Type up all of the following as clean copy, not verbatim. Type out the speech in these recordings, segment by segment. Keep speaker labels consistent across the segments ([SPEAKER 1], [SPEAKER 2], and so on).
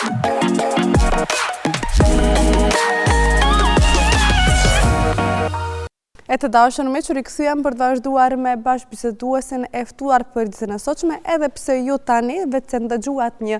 [SPEAKER 1] E të dashur, me që rikëthyem për të vazhduar me bashkëbiseduesin e ftuar për ditën e sotshme, edhe pse ju tani vetë se ndëgjuat një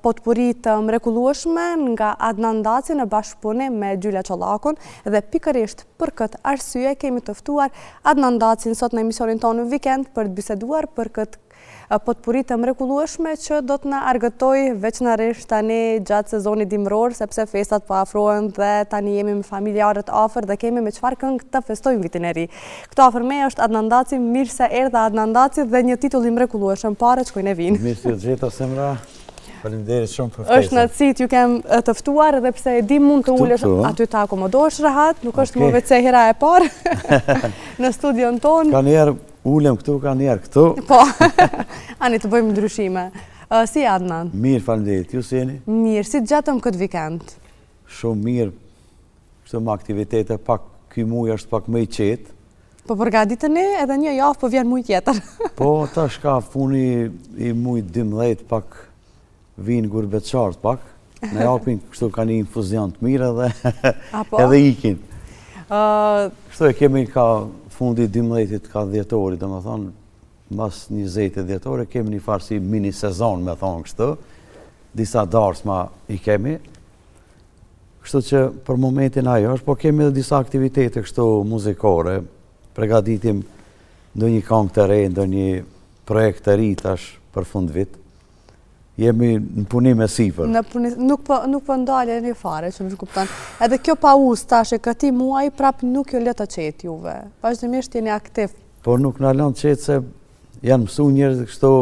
[SPEAKER 1] potpuri të mrekullueshme nga Adnan Daci në bashkëpunim me Gjyla Çollakun, dhe pikërisht për këtë arsye kemi të ftuar Adnan Dacin sot në emisionin tonë Weekend për të biseduar për këtë potpuri të mrekullueshme që do të na argëtoj veçanërisht tani gjatë sezonit dimror, sepse festat po afrohen dhe tani jemi me familjarët afër dhe kemi me çfarë këngë të festojmë vitin e ri. Këtu afër me është Adnan Daci, mirë se erdha Adnan Daci dhe një titull i mrekullueshëm, Parë shkojnë e vinë.
[SPEAKER 2] Mirë se gjeta Semra. Faleminderit shumë për ftesën.
[SPEAKER 1] Është nënësit, ju kem të ftuar edhe pse e di mund të ulesh aty të akomodohesh rehat, nuk është më vetë hera e parë në studion tonë.
[SPEAKER 2] Ka njerë ulem këtu, ka njerë këtu.
[SPEAKER 1] Po, ani të bëjmë ndryshime. Si Adnan?
[SPEAKER 2] Mirë, faleminderit. Ju si jeni?
[SPEAKER 1] Mirë, si gjatëm këtë vikend?
[SPEAKER 2] Shumë mirë, kështu me aktivitete, pak ky muaj është pak më i qetë.
[SPEAKER 1] Po përgatiteni edhe një javë po vjen muaj tjetër.
[SPEAKER 2] Po, tash ka funi i muaj 12 pak vinë gurbeçartë pak. Ne japin kështu ka një infuzion të mirë edhe ikin. Kështu e kemi ka fundi 12-it ka dhjetori, do më thonë, mas 20 dhjetori, kemi një farë si mini sezon, me thonë kështu, disa darsma i kemi, kështu që për momentin ajo është, po kemi edhe disa aktivitete kështu muzikore, pregaditim ndo një këngë të re, ndo një projekt të ri tash për fund vit, jemi në punim e sipër.
[SPEAKER 1] Nuk po ndalje një fare, që më kupton. Edhe kjo pauzë tash e këtij muaji prap nuk ju lë të qetë juve. Vazhdimisht jeni aktiv.
[SPEAKER 2] Po nuk na lën të qetë se janë mësu njerëz kështu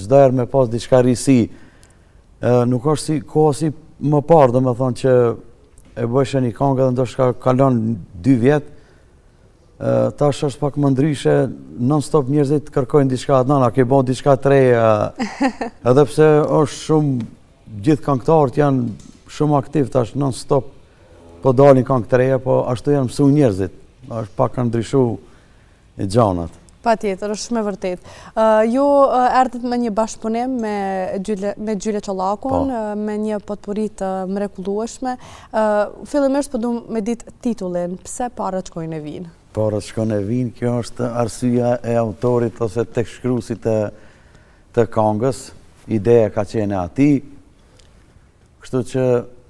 [SPEAKER 2] çdo herë me pas diçka risi. Nuk është si koha si më parë, domethënë që e bëshë një këngë dhe ndoshta kalon 2 vjet. Tash është pak më ndryshe, non-stop njerëzit kërkojnë diçka Adnana, ke bën diçka të re, edhe pse është shumë, gjithë këngëtarët janë shumë aktiv tash, non-stop po dalin këngë të reja, po ashtu janë mësu njerëzit, është pak kanë ndryshu gjanat.
[SPEAKER 1] Patjetër, është shumë e vërtet. Ju erdhët me një bashkëpunim me Gjyla Çollakun, me një potpuri të mrekullueshme. Fillimisht po duam me ditë titullin, pse Parët shkojnë e vinë?
[SPEAKER 2] Parët shkojnë e vinë, kjo është arsyeja e autorit ose tek shkruesit të këngës, ideja ka qenë atij, kështu që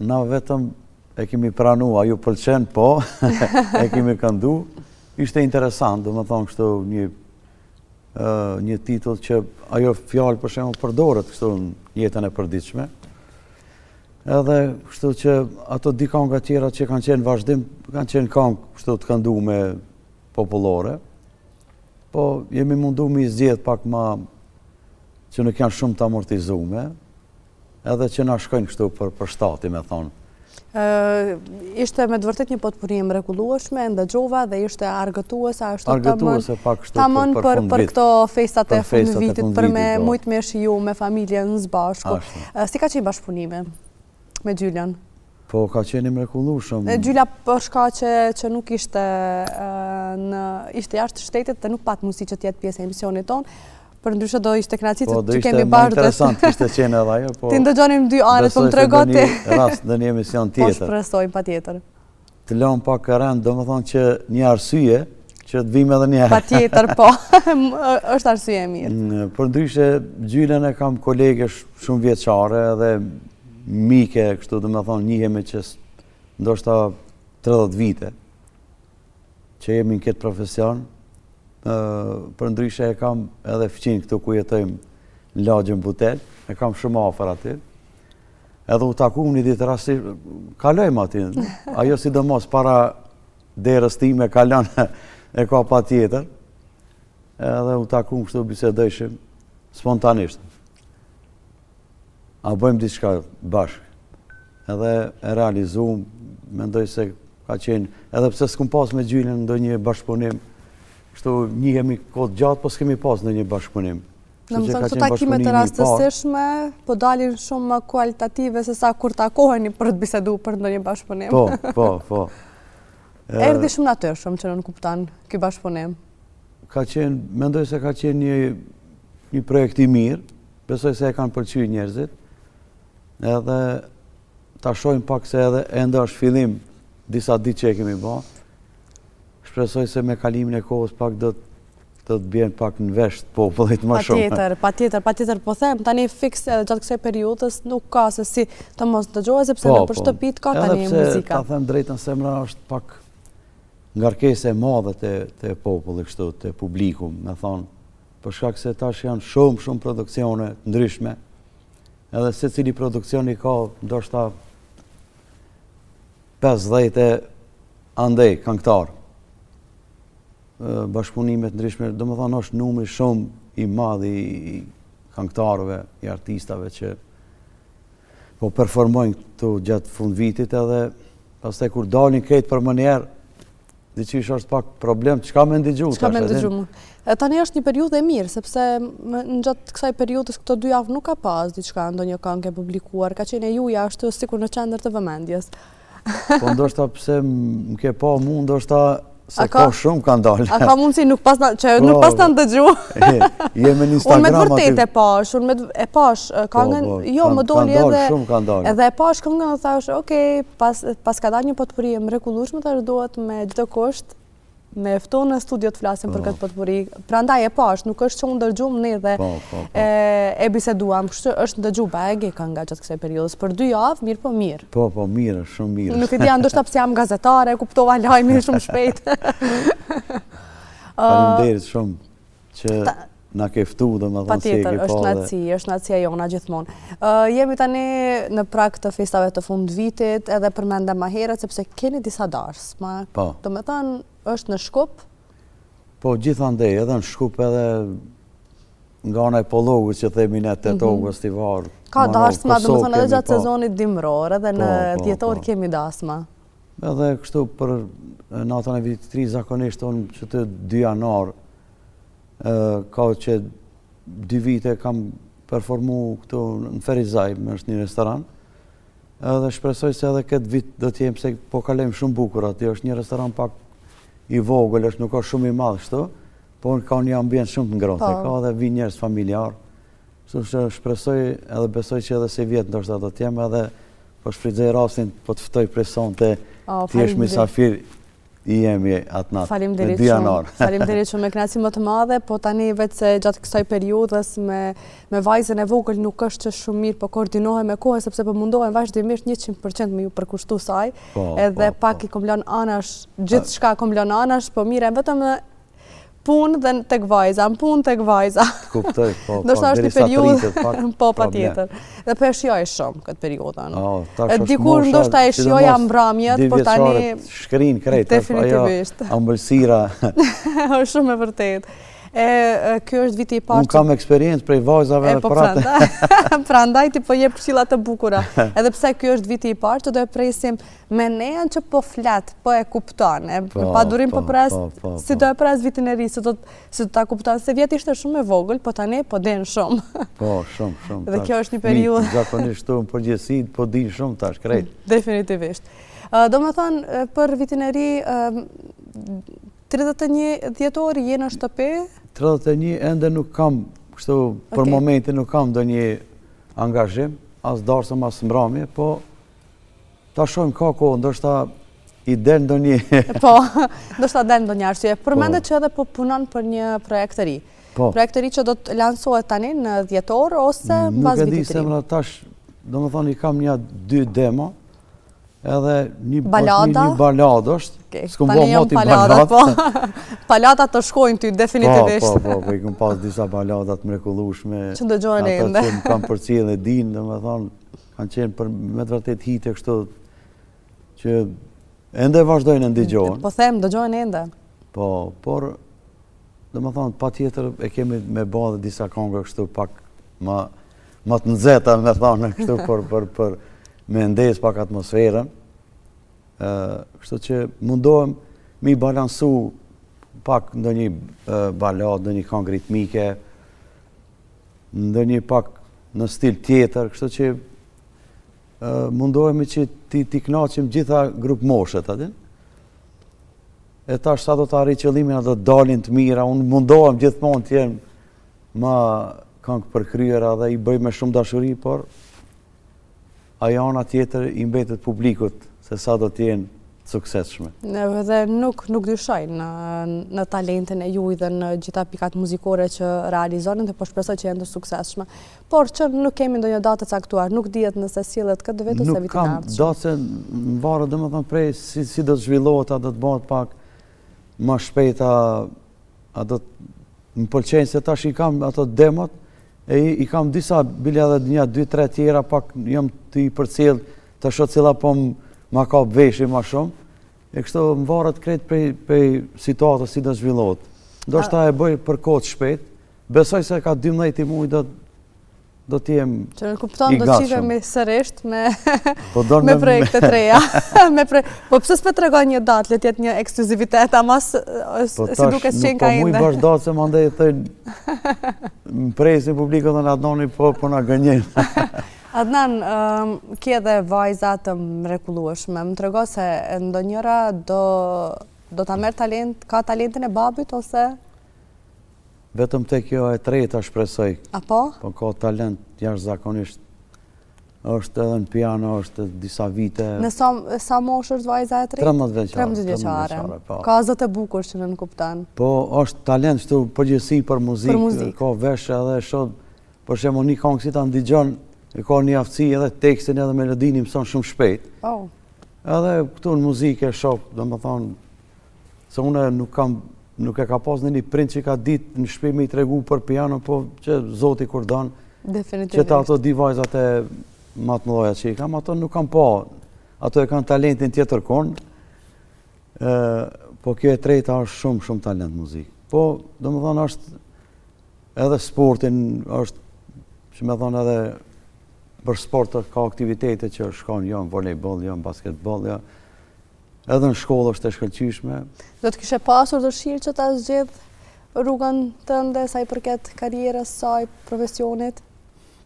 [SPEAKER 2] na vetëm e kemi pranuar, ju pëlqen po, e kemi këndu, ishte interesant, do më thonë kështu një titull që ajo fjalë për shembull përdoret kështu në jetën e përditshme. Edhe kështu që ato di kënga tjera që kanë qenë vazhdim, kanë qenë këngë kështu të këndume popullore, po jemi mundu me i zgjedh pak ma që nuk janë shumë të amortizume, edhe që na shkojnë kështu për shtati, me thonë.
[SPEAKER 1] Ishte me të vërtet një potpuri mrekullueshme, ndëgjova dhe ishte argëtuese, ashtu tamam për këto festat e fundvitit, për me mujt me shiju me familjen në zbashku. Si ka qenë bashkëpunimi me Gjylan?
[SPEAKER 2] Po, ka qenë mrekullueshëm.
[SPEAKER 1] Gjyla për shkak që nuk ishte jashtë shtetit dhe nuk pat mundësi që të jetë pjesë e emisionit tonë, për ndryshe do ishte kënaqësi që kemi bashkë.
[SPEAKER 2] Po, do ishte më interesant kishte qenë edhe ajo, po.
[SPEAKER 1] Ti ndëgjonim 2 anët, po më tregoti.
[SPEAKER 2] Besoj se do një rast, do një emision tjetër.
[SPEAKER 1] Po shpresoj patjetër.
[SPEAKER 2] Të lëm pak rend, domethënë që një arsye që të vim edhe një herë.
[SPEAKER 1] Patjetër, po. Është arsye e mirë.
[SPEAKER 2] Për ndryshe Gjylën e kam kolege shumë vjeçare edhe mike, kështu domethënë njihemi që ndoshta 30 vite që jemi në këtë profesion. Për ndryshe e kam edhe fqin këtu ku jetojmë në lagjën Butel, e kam shumë afër aty. Edhe u taku një ditë rastisht, kalojmë aty. Ajo sidomos para derës time kalon e ka patjetër. Edhe u taku kështu bisedojshim spontanisht. A bëjmë diçka bashkë. Edhe e realizuam, mendoj se ka qenë, edhe pse s'kum pas me Gjylën ndonjë bashkëpunim, kështu njihemi kohë gjatë, po s'kemi pas ndonjë bashkëpunim.
[SPEAKER 1] Domethënë këto takime të rastësishme po dalin shumë më kualitative se sa kur takoheni për të biseduar për ndonjë bashkëpunim.
[SPEAKER 2] Po.
[SPEAKER 1] Erdhi shumë natyrshëm që nuk kupton ky bashkëpunim.
[SPEAKER 2] Ka qenë, mendoj se ka qenë një projekt i mirë, besoj se e kanë pëlqyer njerëzit. edhe ta shohim pak se edhe ende është fillim disa ditë që e kemi ba. Shpresoj se me kalimin e kohës pak do të bjen pak në vesh të popullit më shumë.
[SPEAKER 1] Patjetër, po them, tani fiks edhe gjatë kësaj periudhës nuk ka se si të mos dëgjohet sepse në për shtëpit ka tani muzika.
[SPEAKER 2] Edhe pse ta them drejtën semra është pak ngarkesë e madhe te populli kështu, te publiku, me thonë, për shkak se tash janë shumë produksione të ndryshme. Edhe secili produksioni ka ndoshta 50 andej këngëtar. Bashkëpunimet ndryshme, domethënë është numri shumë i madh i këngëtarëve, i artistave që po performojnë këtu gjatë fundvitit edhe pastaj kur dalin këtë për më njerë, diqysh është pak problem, çka me ndigju?
[SPEAKER 1] Çka me ndigju? Tani është një periudhë e mirë, sepse në gjatë kësaj periudhës këto 2 javë nuk ka pas diçka ndonjë këngë e publikuar, ka qenë e juja ashtu sikur në qendër të vëmendjes.
[SPEAKER 2] Po ndoshta pse më ke pa mu, ndoshta se ka shumë kanë dalë.
[SPEAKER 1] A ka mundësi nuk pas të ndëgju?
[SPEAKER 2] Jemi në Instagram.
[SPEAKER 1] Unë me të vërtet e pash këngën, jo më doli edhe e pash këngën dhe thash, okej, pas ka dalë një potpuri e mrekullueshme, tash duhet me çdo kusht me fton në studio të flasim për këtë potpuri. Prandaj e pash, nuk është që unë ndërgjum ne dhe e biseduam, kështu është ndëgjuba e ge kënga gjatë kësaj periudhës. Për 2 javë, mirë po mirë.
[SPEAKER 2] Po mirë, shumë mirë.
[SPEAKER 1] Nuk e di ndoshta pse jam gazetare, kuptova lajmin shumë shpejt.
[SPEAKER 2] Faleminderit shumë që na ke ftuar, domethënë se e ke pa.
[SPEAKER 1] Është nacia jona gjithmonë. Jemi tani në prag të festave të fundvitit, edhe përmendëm më herët sepse keni disa darsma. Domethënë është në Shkup?
[SPEAKER 2] Po, gjithandej, edhe në Shkup edhe nga ana e Pollogut që themi ne Tetovë festival.
[SPEAKER 1] Ka darsma, domethënë edhe gjatë sezonit dimror, edhe në dhjetor kemi darsma.
[SPEAKER 2] Edhe kështu për natën e vitit të ri zakonisht unë që të 2 janar ka që 2 vite kam performu këtu në Ferizaj, është një restoran. Edhe shpresoj se edhe këtë vit do t'jem se po kalojmë shumë bukur aty, është një restoran pak i vogël, është nuk është shumë i madh kështu, por ka një ambient shumë të ngrohtë, ka edhe vi njerëz familjar. Kështu shpresoj edhe besoj që edhe se vjet ndoshta do të jem edhe po shfrytëzoj rastin po të ftoj presonte ti jesh mysafir i jemi atë natë.
[SPEAKER 1] Faleminderit shumë. Faleminderit shumë, me kënaqësi më të madhe, po tani vetë se gjatë kësaj periudhës me vajzën e vogël nuk është që shumë mirë, po koordinohem me kohën sepse po mundohem vazhdimisht 100% me ju përkushtu saj. Edhe pak i kom lënë anash, gjithçka kom lënë anash, po mirë vetëm punë dhe tek vajza, punë tek vajza.
[SPEAKER 2] Kuptoj, po.
[SPEAKER 1] Ndoshta është një periudhë, po patjetër. Dhe po e shijoj shumë këtë periudhën. Dikur ndoshta e shijoja mbrëmjet, por tani
[SPEAKER 2] shkrin krejt,
[SPEAKER 1] definitivisht.
[SPEAKER 2] Ambëlsira.
[SPEAKER 1] Është shumë e vërtetë. Kjo është viti i parë.
[SPEAKER 2] Unë kam eksperiencë prej vajzave dhe prate.
[SPEAKER 1] Prandaj ti po jep këshilla të bukura. Edhe pse kjo është viti i parë, që do e presim me nejen që po flet, po e kupton. Pa durim po pres, si do e pres vitin e ri, si do ta kupton. Se vjeti ishte shumë e vogël, po tani po den shumë.
[SPEAKER 2] Po, shumë.
[SPEAKER 1] Dhe kjo është një periudhë.
[SPEAKER 2] Zakonisht tu në përgjithësi, po din shumë tash, krejt.
[SPEAKER 1] Definitivist. Do me thonë, për vitin e ri, 31 dhjetor je në shtëpi?
[SPEAKER 2] 31 ende nuk kam, kështu për momentin nuk kam do një angazhim, as darsëm, as mbrëmje, po ta shojmë ka kohë, ndoshta i del do një...
[SPEAKER 1] Po, ndoshta del do një arsye. Përmendet që edhe po punon për një projekt të ri. Projekt të ri që do të lansohet tani në dhjetor, ose pas vitit të ri?
[SPEAKER 2] Nuk e di se më tash, do më thonë i kam 2 demo, edhe një balad është, s'kum bo moti balad.
[SPEAKER 1] Baladat të shkojnë ty, definitivisht.
[SPEAKER 2] Po, i kom pas disa baladat mrekullueshme.
[SPEAKER 1] Që ndëgjojnë e ndë.
[SPEAKER 2] Ata që më kam përcjellë dhe din, dhe me thonë, kanë qenë me të vërtet hite kështu, që ende vazhdojnë në ndëgjojnë.
[SPEAKER 1] Po them, ndëgjojnë e ndë.
[SPEAKER 2] Po, por, dhe me thonë, pa tjetër e kemi me ba dhe disa kongë kështu pak më të nëzeta, me thonë, kështu për me ndes pak atmosferën, kështu që mundohem mi balansu pak ndë një balad, ndë një këngë ritmike, ndë një pak në stil tjetër, kështu që mundohemi që ti knaqim gjitha grup moshet, adin? E tash sa do të arri qëllimin, do të dalin të mira, unë mundohem gjithmonë të jenë ma këngë përkryera dhe i bëj me shumë dashuri, por ajo ana tjetër i mbetet publikut se sa do t'jenë suksesshme.
[SPEAKER 1] Dhe nuk dyshoj në talentin e juaj dhe në gjitha pikat muzikore që realizonin dhe po shpresoj që jenë të suksesshme. Por që nuk kemi ndonjë datë të caktuar, nuk dihet nëse sillet këtë vit ose vitin e ardhshëm.
[SPEAKER 2] Nuk kam datë se varet domethënë prej si do të zhvillohet, a do të bëhet pak më shpejt, a do të më pëlqejnë se tash i kam ato demot e i kam disa bile edhe 1-2-3 tjera pak jam të i përcjell të shoh cilla po ma ka veshi më shumë. E kështu më varet krejt prej situatës si do zhvillohet. Ndoshta e bëj për kohë të shpejt. Besoj se ka 12 muaj do t'jem i gatshëm.
[SPEAKER 1] Që në kupton do qivemi sërisht me projekte të reja. Po pse s'pe tregon një datë, le t'jetë një ekskluzivitet, ama si duke s'qenë ka ende.
[SPEAKER 2] Po mu i bash datë se mandej thënë më presin publikët dhe në Adnani po na gënjen.
[SPEAKER 1] Adnan, ke dhe vajza të mrekullueshme. Më trego se ndonjëra do ta merr talent, ka talentin e babit ose?
[SPEAKER 2] Vetëm te kjo e treta shpresoj.
[SPEAKER 1] Apo?
[SPEAKER 2] Po ka talent jashtëzakonisht. Është edhe në piano, është disa vite.
[SPEAKER 1] Në sa moshë është vajza e tretë?
[SPEAKER 2] 13 vjeçare.
[SPEAKER 1] 13 vjeçare. Ka zot e bukur që nën kupton.
[SPEAKER 2] Po është talent kështu përgjithësi për muzikë. Ka veshë edhe shoh për shembull një këngë si ta ndëgjon, e ka një aftësi edhe tekstin edhe melodinë i mëson shumë shpejt. Edhe këtu në muzikë e shoh, domethënë se unë nuk e ka pas në një prind që ka ditë në shtëpi me i tregu për piano, po që Zoti kur don.
[SPEAKER 1] Definitivisht.
[SPEAKER 2] Që ato di vajzat e më të mëdha që i kam, ato nuk kam pa. Ato e kanë talentin tjetër kon. Po kjo e treta është shumë talent muzikë. Po, domethënë është edhe sportin, është që me thonë edhe për sport ka aktivitete që shkon jo në volejboll, jo në basketboll, jo. Edhe në shkollë është e shkëlqyeshme. Do
[SPEAKER 1] të kishe pasur dëshirë që ta zgjedh rrugën tënde sa i përket karrierës saj, profesionit?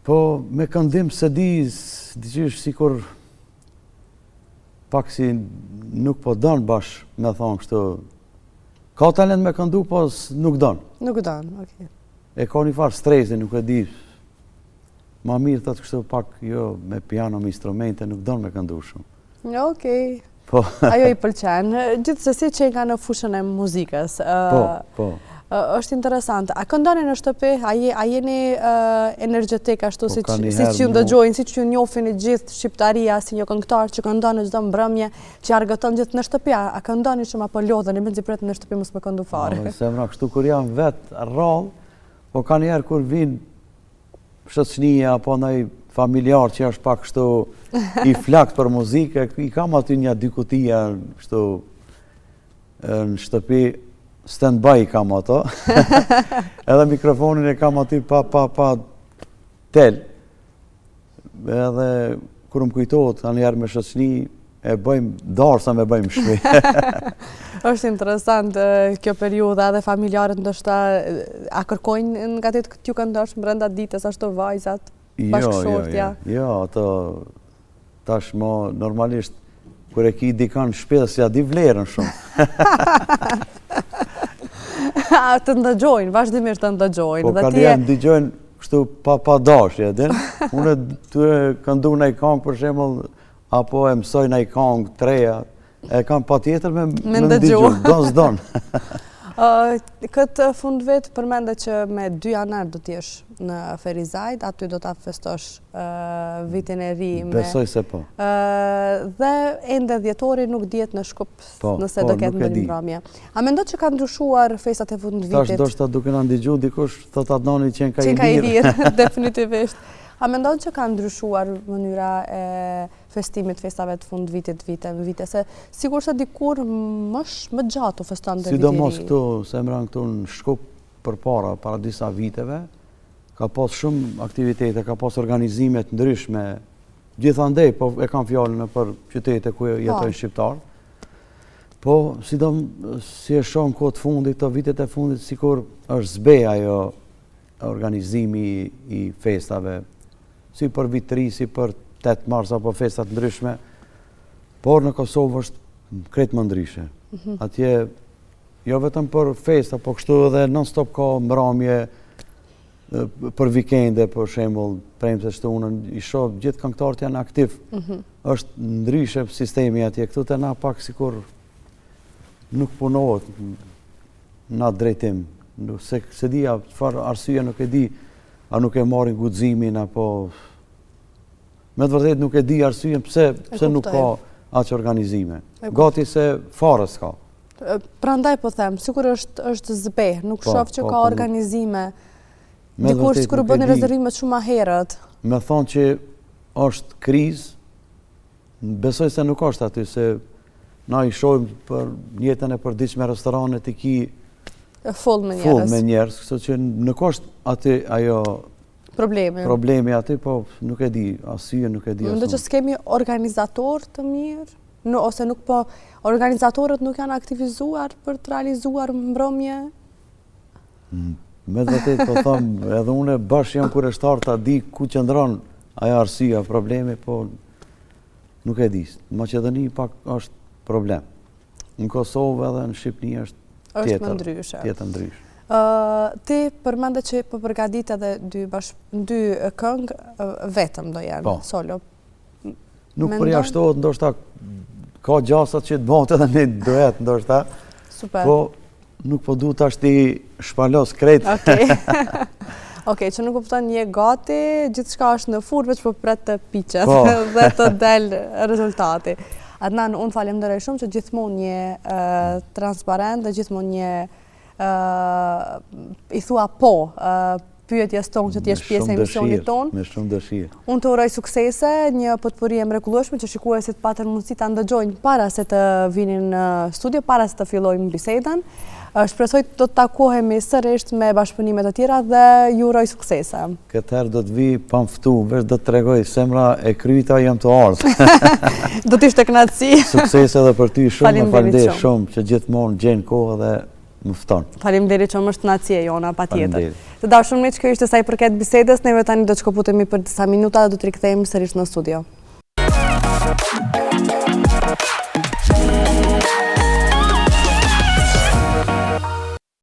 [SPEAKER 2] Po, me këndim se diqysh sikur pak si nuk po don bash me thonë kështu. Ka talent me këndu, po nuk don.
[SPEAKER 1] Nuk don, okej.
[SPEAKER 2] E ka një farë stresi, nuk e di. Ma mirë thëtë kështu pak, jo, me piano, me instrumente, nuk don me këndu shumë.
[SPEAKER 1] Okej. Ajo i pëlqen. Gjithsesi që nga në fushën e muzikës.
[SPEAKER 2] Po.
[SPEAKER 1] Është interesant. A këndoni në shtëpi? A jeni energjetik ashtu si që ju ndëgjojnë, si që ju njohin gjithë shqiptaria, si një këngëtar që këndon çdo mbrëmje, që argëton gjithë në shtëpi? A këndoni shumë apo lodheni me nxipret në shtëpi mos me këndu fare?
[SPEAKER 2] Semra kështu kur jam vetë rrallë, po ka njerë kur vinë shoqënia apo ndaj familjar që është pak kështu i flakt për muzikë, i kam aty një dy kutia kështu në shtëpi, stand-by i kam ato, edhe mikrofonin e kam aty pa tel, edhe kur më kujtohet anëherë me shoqëni, e bëjmë darsa me bëjmë shpi.
[SPEAKER 1] Është interesant kjo periudha dhe familjarët ndoshta a kërkojnë nga ti t'ju këndosh brenda ditës ashtu vajzat?
[SPEAKER 2] Jo, ato tashmo normalisht kur e ki dikan shpesë si a di vlerën shumë.
[SPEAKER 1] Të ndëgjojnë, vazhdimisht të ndëgjojnë.
[SPEAKER 2] Po kanë janë ndëgjojnë kështu pa dashje, unë të këndu në i kongë për shembull apo e mësoj në i kongë treja, e kam pa tjetër me ndëgjojnë, do s'don.
[SPEAKER 1] Këtë fund vit përmende që me 2 janar do t'jesh në Ferizajt, aty do t'a festosh vitin e ri.
[SPEAKER 2] Besoj se po.
[SPEAKER 1] Dhe ende dhjetori nuk dihet në Shkup nëse do ketë në mbrëmje. A mendon që ka ndryshuar festat e fund vitit?
[SPEAKER 2] Tash ndoshta duke na ndigjuar dikush thot Adnani që ka i
[SPEAKER 1] lirë. Definitivisht. A mendon që ka ndryshuar mënyra e festimit festave të fund vitit vite, se sigur se dikur më gjatë u feston dhe viti i ri.
[SPEAKER 2] Sidomos këtu, se emran këtu në Shkup para disa viteve, ka pas shumë aktivitete, ka pas organizimet ndryshme, gjithandej, po e kam fjallën për qytete ku jetojnë shqiptarë. Po, si e shohën kohë të fundit, të vitet e fundit, sikur është zbeja ajo organizimi i festave, si për vit të ri, si për 8 mars apo festat ndryshme, por në Kosovë është krejt më ndryshe. Atje, jo vetëm për festa, po kështu edhe non-stop ka mbrëmje, për vikende, për shembull, premte shtunën, i shoh gjithë këngëtarët janë aktiv. Është ndryshe sistemi atje, këtu te na pak sikur nuk punohet në atë drejtim. Se di çfarë arsye nuk e di, a nuk e marrin guximin apo me të vërtetë nuk e di arsyen pse nuk ka aq organizime. Gati se fare s'ka.
[SPEAKER 1] Prandaj po them, sikur është zbeh, nuk shoh që ka organizime. Dikur sikur bën rezervimet shumë më herët.
[SPEAKER 2] Me thonë që është krizë, besoj se nuk është aty, se na i shohim për jetën e përditshme restoranet i ki
[SPEAKER 1] full me
[SPEAKER 2] njerëz, kështu që nuk është aty ajo problemi aty, po nuk e di, arsye nuk e di.
[SPEAKER 1] Mendoj që s'kemi organizator të mirë, ose nuk po organizatorët nuk janë aktivizuar për të realizuar mbrëmje?
[SPEAKER 2] Me të vërtetë po them, edhe unë bashkë jam kurështar ta di ku qëndron ajo arsyeja, problemi, po nuk e di. Në Maqedoni pak është problem. Në Kosovë edhe në Shqipëri është tjetër ndryshe.
[SPEAKER 1] Ti përmende që po përgatit edhe dy këngë vetëm do janë, solo.
[SPEAKER 2] Nuk përjashtohet, ndoshta ka gjasat që të bëhet edhe një duet, ndoshta.
[SPEAKER 1] Super.
[SPEAKER 2] Po nuk po du tash ti shpalos krejt.
[SPEAKER 1] Okej, që nuk kupton një gati, gjithçka është në furrë, veç po pret të piqet dhe të del rezultati. Adnan, unë falenderoj shumë që gjithmonë një transparent dhe gjithmonë një i thua po pyetjes tonë që t'jesh pjesë e emisionit tonë.
[SPEAKER 2] Me shumë dëshirë.
[SPEAKER 1] Unë të uroj suksese, një potpuri e mrekullueshme që shikuesit patën mundësi ta ndëgjojnë para se të vinin në studio, para se të fillojmë bisedën. Shpresoj do të takohemi sërish me bashkëpunimet të tjera dhe ju uroj suksese.
[SPEAKER 2] Këtë herë do të vi pamftu, veç do të tregoj semra e kryta jam të ardhë.
[SPEAKER 1] Do t'ishte kënaqësi.
[SPEAKER 2] Suksese edhe për ty shumë, faleminderit shumë që gjithmonë gjen kohë dhe më fton.
[SPEAKER 1] Faleminderit shumë, është kënaqësi e jona patjetër. Të dashur miq, kjo ishte sa i përket bisedës, neve tani do të shkëputemi për disa minuta dhe do të rikthehemi sërish në studio.